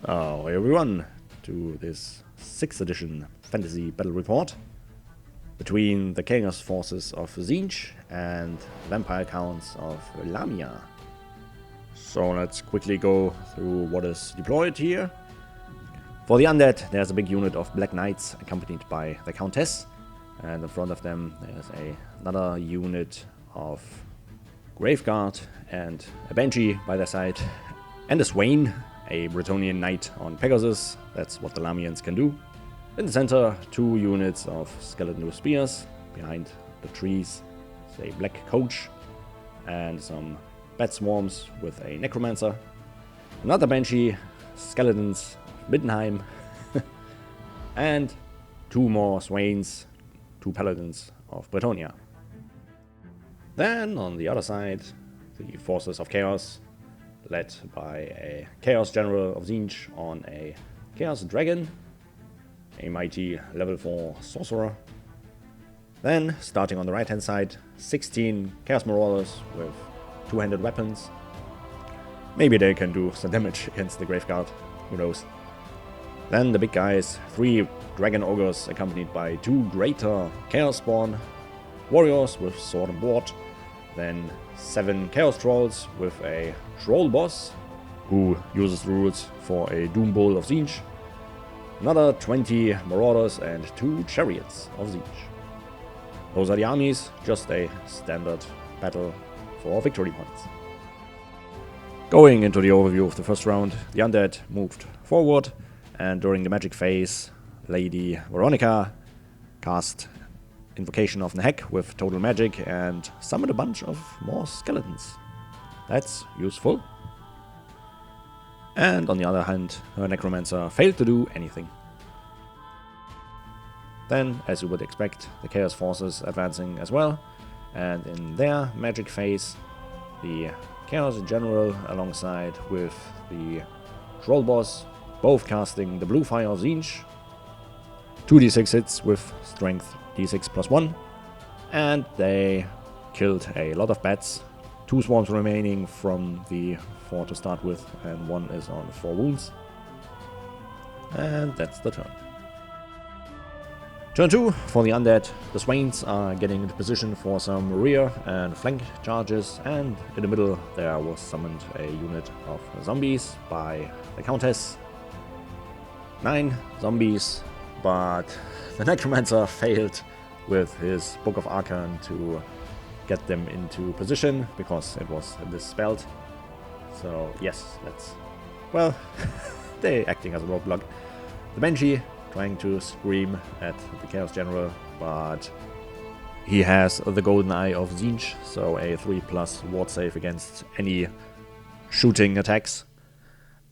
Hello everyone to this 6th edition fantasy battle report between the Chaos forces of Tzeentch and vampire counts of Lahmia. So let's quickly go through what is deployed here. For the undead, there's a big unit of Black Knights accompanied by the Countess, and in front of them there's another unit of Graveguard and a Banshee by their side, and a Swain, a Bretonnian Knight on Pegasus. That's what the Lahmians can do. In the center, 2 units of skeleton with spears. Behind the trees, a black coach and some bat swarms with a necromancer. Another Banshee, skeletons of Minihammer, and 2 more Swains, 2 paladins of Bretonnia. Then on the other side, the forces of Chaos, led by a Chaos General of Tzeentch on a Chaos Dragon, a mighty level 4 sorcerer. Then, starting on the right hand side, 16 Chaos Marauders with 2-handed weapons. Maybe they can do some damage against the Graveguard, who knows. Then the big guys, 3 Dragon Ogres accompanied by 2 greater Chaos Spawn Warriors with sword and board. Then 7 Chaos Trolls with a Troll Boss, who uses rules for a Doom Bowl of Tzeentch. Another 20 Marauders and 2 Chariots of Tzeentch. Those are the armies, just a standard battle for victory points. Going into the overview of the first round, the undead moved forward, and during the magic phase, Lady Veronica cast Invocation of Nehek with total magic and summoned a bunch of more skeletons. That's useful. And on the other hand, her necromancer failed to do anything. Then, as you would expect, the Chaos forces advancing as well, and in their magic phase, the Chaos General alongside with the Troll Boss, both casting the Blue Fire of Tzeentch, 2d6 hits with strength d6 plus 1, and they killed a lot of bats. 2 swarms remaining from the 4 to start with, and 1 is on 4 wounds. And that's the turn. Turn 2 for the undead. The Swains are getting into position for some rear and flank charges, and in the middle there was summoned a unit of zombies by the Countess. 9 zombies, but the Necromancer failed with his Book of Arcane to get them into position because it was dispelled. So yes, that's, well, they're acting as a roadblock. The Banshee trying to scream at the Chaos General, but he has the Golden Eye of Tzeentch, so a 3+ ward save against any shooting attacks.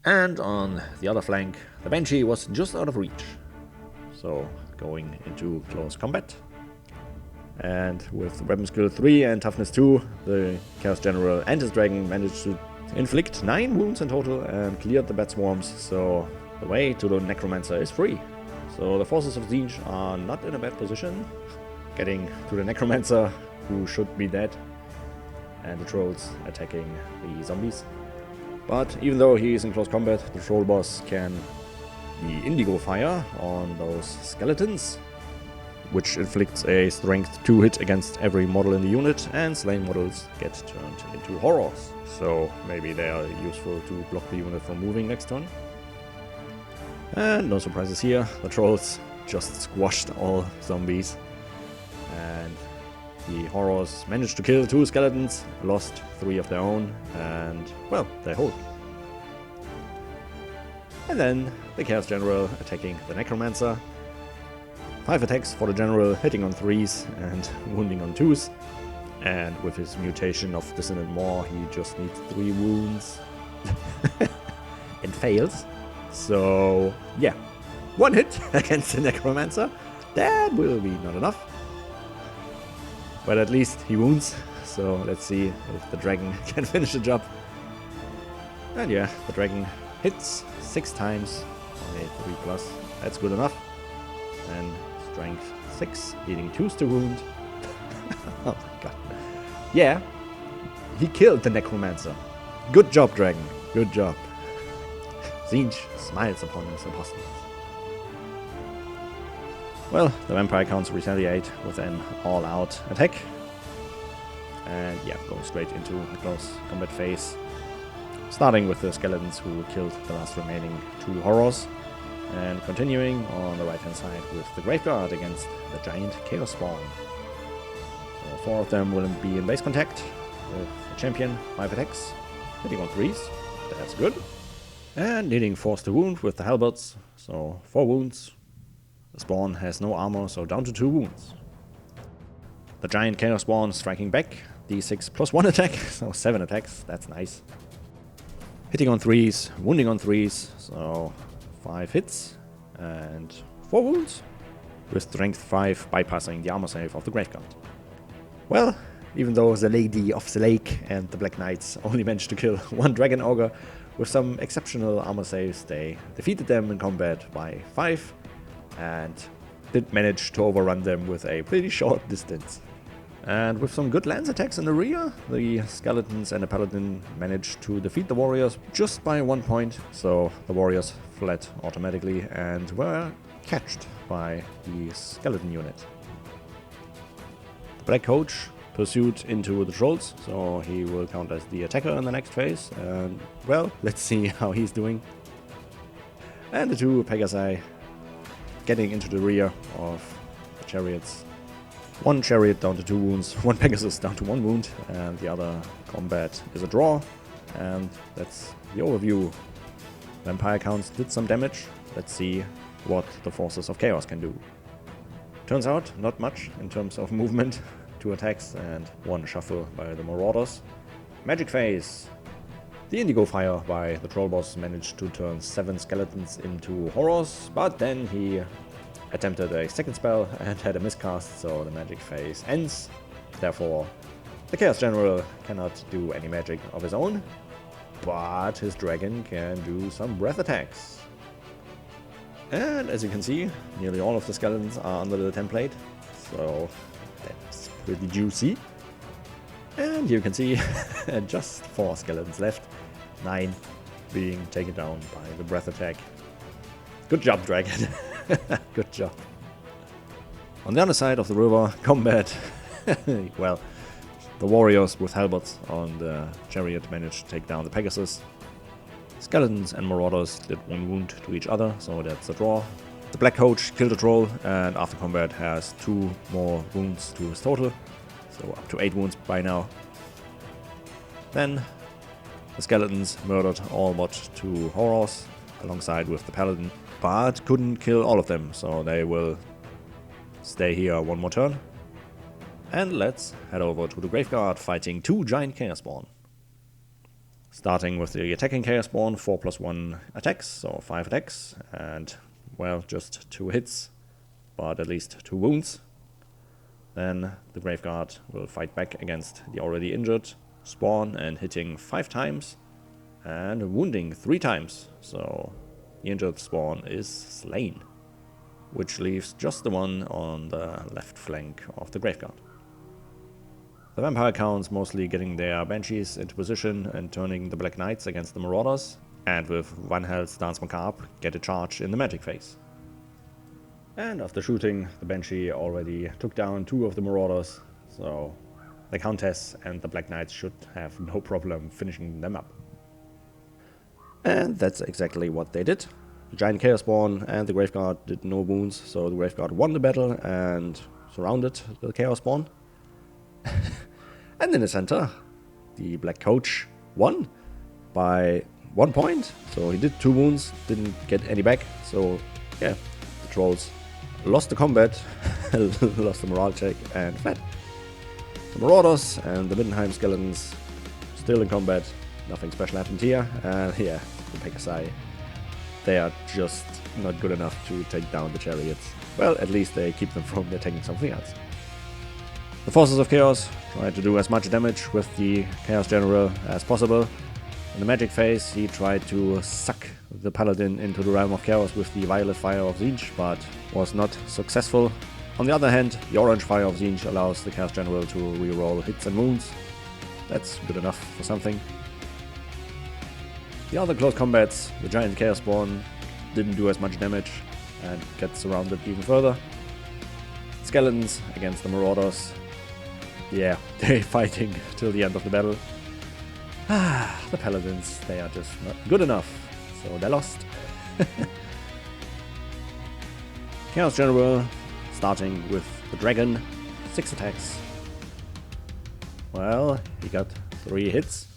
And on the other flank, the Banshee was just out of reach, so going into close combat. And with weapon skill 3 and toughness 2, the Chaos General and his dragon managed to inflict 9 wounds in total and cleared the bat swarms, so the way to the Necromancer is free. So the forces of Tzeentch are not in a bad position, getting to the Necromancer, who should be dead, and the Trolls attacking the zombies. But even though he is in close combat, the Troll Boss can the Indigo Fire on those skeletons, which inflicts a strength 2 hit against every model in the unit, and slain models get turned into horrors. So maybe they are useful to block the unit from moving next turn. And no surprises here, the Trolls just squashed all zombies, and the horrors managed to kill 2 skeletons, lost 3 of their own, and, well, they hold. And then the Chaos General attacking the Necromancer. 5 attacks for the General, hitting on 3s and wounding on 2s. And with his mutation of Dissonant Maw, he just needs 3 wounds and fails. So, yeah, 1 hit against the Necromancer. That will be not enough. But at least he wounds, so let's see if the dragon can finish the job. And yeah, the dragon hits 6 times on a 3+. That's good enough. And strength 6, needing 2s to wound. Oh my god. Yeah, he killed the Necromancer. Good job, dragon. Good job. Tzeentch smiles upon his apostles. Well, the vampire counts retaliate with an all-out attack. And yeah, going straight into the close combat phase. Starting with the skeletons who killed the last remaining 2 horrors. And continuing on the right hand side with the Graveguard against the giant Chaos Spawn. So 4 of them will be in base contact with the champion, 5 attacks, hitting on 3s, that's good. And needing force to wound with the halberds, so 4 wounds. The spawn has no armor, so down to 2 wounds. The giant Chaos Spawn striking back, d6 plus 1 attack, so 7 attacks, that's nice. Hitting on 3s, wounding on 3s, so 5 hits and 4 wounds, with strength 5 bypassing the armor save of the Graveguard. Well, even though the Lady of the Lake and the Black Knights only managed to kill 1 Dragon Ogre with some exceptional armor saves, they defeated them in combat by 5 and did manage to overrun them with a pretty short distance. And with some good lance attacks in the rear, the skeletons and the paladin managed to defeat the warriors just by 1 point, so the warriors fled automatically and were catched by the skeleton unit. The Black Coach pursued into the trolls, so he will count as the attacker in the next phase, and well, let's see how he's doing. And the 2 Pegasi getting into the rear of the chariots. 1 chariot down to 2 wounds, 1 Pegasus down to 1 wound, and the other combat is a draw. And that's the overview. Vampire counts did some damage. Let's see what the forces of chaos can do. Turns out, not much in terms of movement. 2 attacks and 1 shuffle by the Marauders. Magic phase. The Indigo Fire by the Troll Boss managed to turn 7 skeletons into horrors, but then he attempted a second spell and had a miscast, so the magic phase ends. Therefore, the Chaos General cannot do any magic of his own, but his dragon can do some breath attacks. And as you can see, nearly all of the skeletons are under the template, so that's pretty juicy. And you can see just 4 skeletons left, 9 being taken down by the breath attack. Good job, dragon. Good job. On the other side of the river, combat. Well, the warriors with halberds on the chariot managed to take down the Pegasus. Skeletons and Marauders did 1 wound to each other, so that's a draw. The Black Coach killed a troll and after combat has 2 more wounds to his total, so up to 8 wounds by now. Then the skeletons murdered all but 2 horrors alongside with the paladin, but couldn't kill all of them, so they will stay here 1 more turn. And let's head over to the Graveguard fighting 2 giant Chaos Spawn. Starting with the attacking Chaos Spawn, 4 plus 1 attacks, so 5 attacks, and well, just 2 hits, but at least 2 wounds. Then the Graveguard will fight back against the already injured Spawn and hitting 5 times and wounding 3 times, so the injured Spawn is slain, which leaves just the one on the left flank of the Graveguard. The Vampire Counts mostly getting their Banshees into position and turning the Black Knights against the Marauders, and with 1 health Dance Macabre get a charge in the magic phase. And after shooting, the Banshee already took down 2 of the Marauders, so the Countess and the Black Knights should have no problem finishing them up. And that's exactly what they did. The giant Chaos Spawn and the Graveguard did no wounds, so the Graveguard won the battle and surrounded the Chaos Spawn. And in the center, the Black Coach won by 1 point, so he did 2 wounds, didn't get any back, so yeah, the trolls lost the combat, lost the morale check and fled. The Marauders and the Minihammer skeletons still in combat, nothing special happened here, and yeah, the Pegasi, they are just not good enough to take down the chariots. Well, at least they keep them from attacking something else. The forces of chaos try to do as much damage with the Chaos General as possible. In the magic phase, he tried to suck the paladin into the realm of chaos with the violet fire of Tzeentch, but was not successful. On the other hand, the orange fire of Tzeentch allows the Chaos General to reroll hits and wounds. That's good enough for something. The other close combats, the giant Chaos Spawn didn't do as much damage and get surrounded even further. Skeletons against the Marauders. Yeah, they're fighting till the end of the battle. The Paladins, they are just not good enough, so they lost. Chaos General, starting with the Dragon, 6 attacks. Well, he got 3 hits,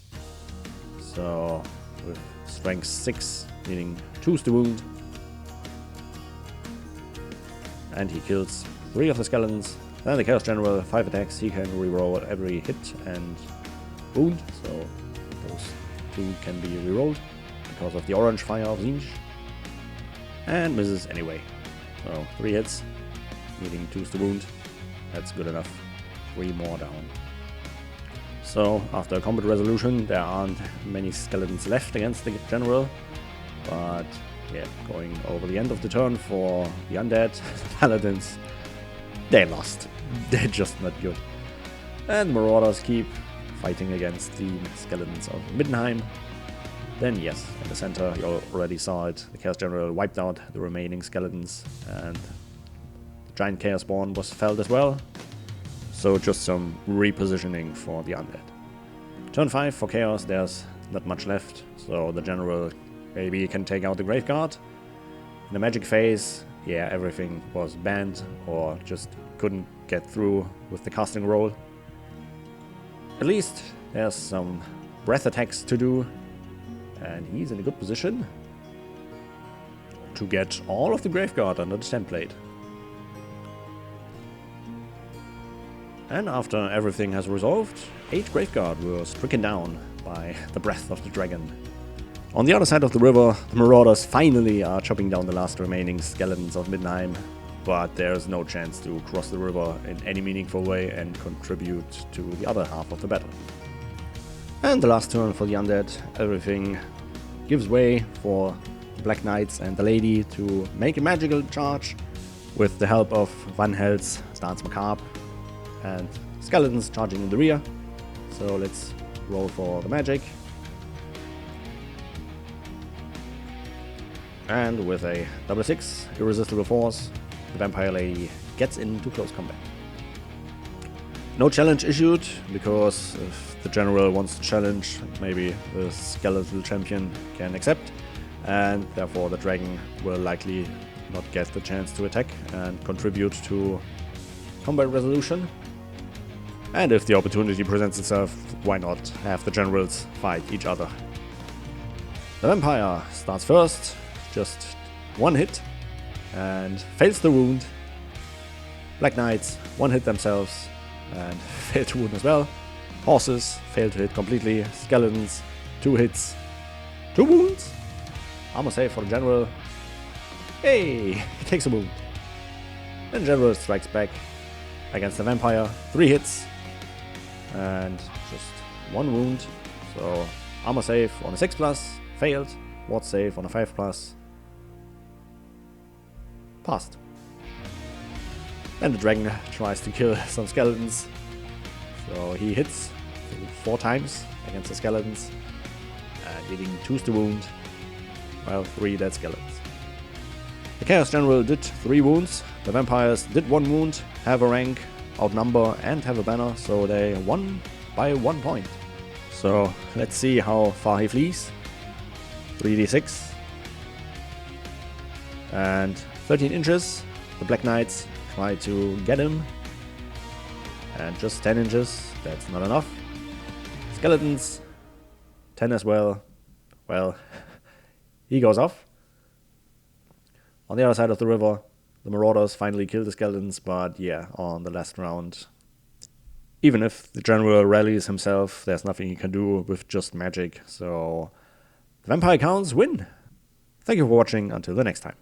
so with strength 6, meaning 2's the wound. And he kills 3 of the skeletons. Then the Chaos General, 5 attacks, he can reroll every hit and wound, so those 2 can be rerolled because of the orange fire of Tzeentch. And misses anyway. So 3 hits, meaning 2's the wound. That's good enough. 3 more down. So after combat resolution, there aren't many skeletons left against the General. But yeah, going over the end of the turn for the undead Paladins, they lost. They're just not good. And Marauders keep fighting against the skeletons of Minihammer. Then yes, in the center, you already saw it, the Chaos General wiped out the remaining skeletons and the giant Chaos Spawn was felled as well. So just some repositioning for the undead. Turn 5 for Chaos, there's not much left, so the General maybe can take out the Graveguard. In the magic phase, yeah, everything was banned or just couldn't get through with the casting roll. At least there's some breath attacks to do, and he's in a good position to get all of the Graveguard under the template. And after everything has resolved, 8 Graveguard were stricken down by the breath of the dragon. On the other side of the river, the Marauders finally are chopping down the last remaining skeletons of Minihammer, but there's no chance to cross the river in any meaningful way and contribute to the other half of the battle. And the last turn for the undead, everything gives way for the Black Knights and the Lady to make a magical charge with the help of Van Hel's Stance Macabre and skeletons charging in the rear. So let's roll for the magic. And with a double 6, Irresistible Force, the Vampire Lady gets into close combat. No challenge issued, because if the General wants to challenge, maybe the Skeletal Champion can accept, and therefore the Dragon will likely not get the chance to attack and contribute to combat resolution. And if the opportunity presents itself, why not have the Generals fight each other? The Vampire starts first, just 1 hit, and fails the wound. Black Knights 1 hit themselves and fail to wound as well. Horses fail to hit completely. Skeletons 2 hits, 2 wounds. Armor save for the General. Hey, he takes a wound. Then General strikes back against the Vampire. 3 hits and just 1 wound. So armor save on a 6+, failed. Ward save on a 5+, passed. Then the Dragon tries to kill some skeletons. So he hits 4 times against the skeletons, dealing 2's the wound, while 3 dead skeletons. The Chaos General did 3 wounds. The Vampires did 1 wound, have a rank, outnumber, and have a banner, so they won by 1 point. So let's see how far he flees. 3d6 and 13 inches. The Black Knights try to get him, and just 10 inches, that's not enough. Skeletons 10 as well. Well, he goes off. On the other side of the river, the Marauders finally kill the skeletons, but yeah, on the last round, even if the General rallies himself, there's nothing he can do with just magic, so the Vampire Counts win. Thank you for watching, until the next time.